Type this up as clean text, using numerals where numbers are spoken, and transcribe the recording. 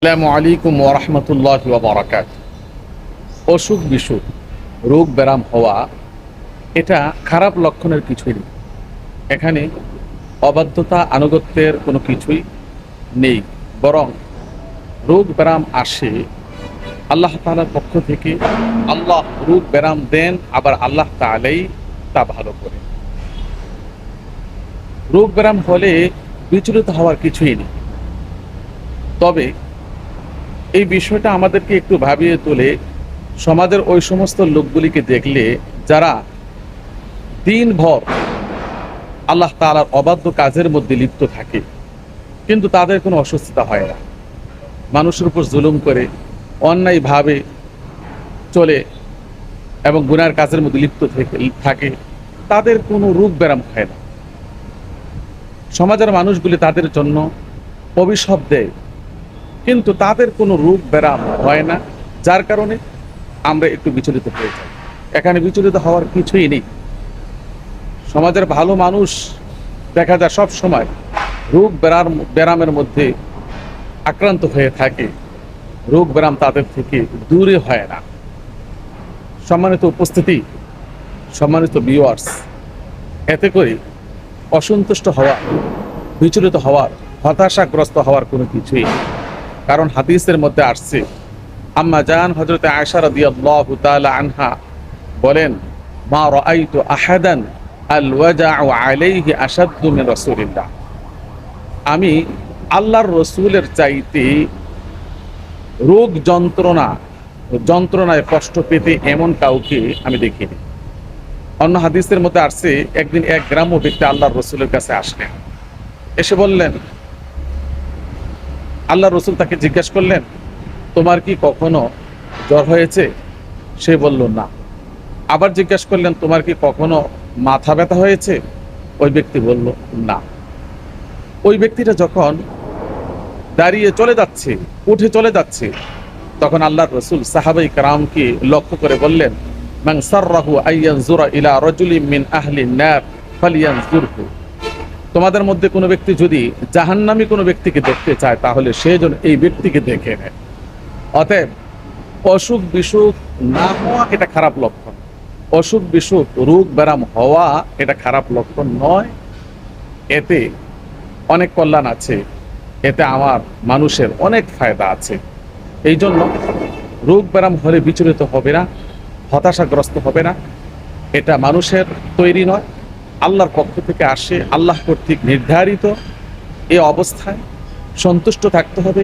আসসালামু আলাইকুম ওয়া রাহমাতুল্লাহি ওয়া বারাকাতুহু। অসুখ বিসুখ, রোগ ব্যারাম হওয়া এটা খারাপ লক্ষণের কিছুই নেই। এখানে অবাধ্যতা আনুগত্যের কোনো কিছুই নেই, বরং রোগ ব্যারাম আসে আল্লাহ তাআলার পক্ষ থেকে। আল্লাহ রোগ ব্যারাম দেন, আবার আল্লাহ তাআলাই তা ভালো করে। রোগ ব্যারাম হলে বিচলিত হওয়ার কিছুই নেই। তবে এই বিষয়টা আমাদেরকে একটু ভাবিয়ে তোলে সমাজের ওই সমস্ত লোকগুলিকে দেখলে যারা দিনভর আল্লাহ তাআলার অবাধ্য কাজের মধ্যে লিপ্ত থাকে, কিন্তু তাদের কোনো অসুস্থতা হয় না। মানুষের উপর জুলুম করে, অন্যায়ভাবে চলে এবং গুনার কাজের মধ্যে লিপ্ত থাকে, তাদের কোনো রোগ ব্যারাম হয় না। সমাজের মানুষগুলি তাদের জন্য অভিশাপ দেয়, কিন্তু তাদের কোনো রোগ ব্যারাম হয় না, যার কারণে আমরা একটু বিচলিত হয়ে যাই। এখানে বিচলিত হওয়ার কিছুই নেই। সমাজের ভালো মানুষ দেখা যায় সব সময় রোগ ব্যারামের মধ্যে আক্রান্ত হয়ে থাকে, রোগ ব্যারাম তাদের থেকে দূরে হয় না। সম্মানিত উপস্থিতি, সম্মানিত ভিউয়ার্স, এতে করে অসন্তুষ্ট হওয়া, বিচলিত হওয়ার, হতাশাগ্রস্ত হওয়ার কোনো কিছুই নেই। কারণ হাদিসের মধ্যে আসছে, আম্মা জান হযরত আয়েশা রাদিয়াল্লাহু তাআলা আনহা বলেন, মা রাআইতু আহাদান আল ওয়াজাউ আলাইহি আশাদ্দু মিন রাসূলিল্লাহ। আমি আল্লাহর রাসূলের চাইতে রোগ যন্ত্রণায় কষ্ট পেতে এমন কাউকে আমি দেখিনি। অন্য হাদিসের মধ্যে আসছে, একদিন এক গ্রাম্য ব্যক্তি আল্লাহর রাসূলের কাছে আসলেন। এসে বললেন, আল্লাহর রাসূল তাকে জিজ্ঞেস করলেন, তোমার কি কখনো জ্বর হয়েছে? সে বলল না। আবার জিজ্ঞেস করলেন, তোমার কি কখনো মাথা ব্যথা হয়েছে? ওই ব্যক্তি বলল না। ওই ব্যক্তিটা যখন দাঁড়িয়ে চলে যাচ্ছে, উঠে চলে যাচ্ছে, তখন আল্লাহর রাসূল সাহাবায়ে কেরামকে লক্ষ্য করে বললেন, মান সাররাহু আইয়ানজুরা ইলা রাজুলিন মিন আহলিন নার ফালিয়ানজুরহু। তোমাদের মধ্যে কোনো ব্যক্তি যদি জাহান্নামী কোনো ব্যক্তিকে দেখতে চায়, তাহলে সে যেন এই ব্যক্তিকে দেখে নেয়। অতএব অসুখ বিসুখ না হওয়া এটা খারাপ লক্ষণ, অসুখ বিসুখ রোগ ব্যারাম হওয়া এটা খারাপ লক্ষণ নয়। এতে অনেক কল্যাণ আছে, এতে আমার মানুষের অনেক ফায়দা আছে। এই জন্য রোগ ব্যারাম হলে বিচলিত হবে না, হতাশাগ্রস্ত হবে না। এটা মানুষের তৈরি নয়, আল্লাহর পক্ষ থেকে আসে, আল্লাহ কর্তৃক নির্ধারিত। এই অবস্থায় সন্তুষ্ট থাকতে হবে।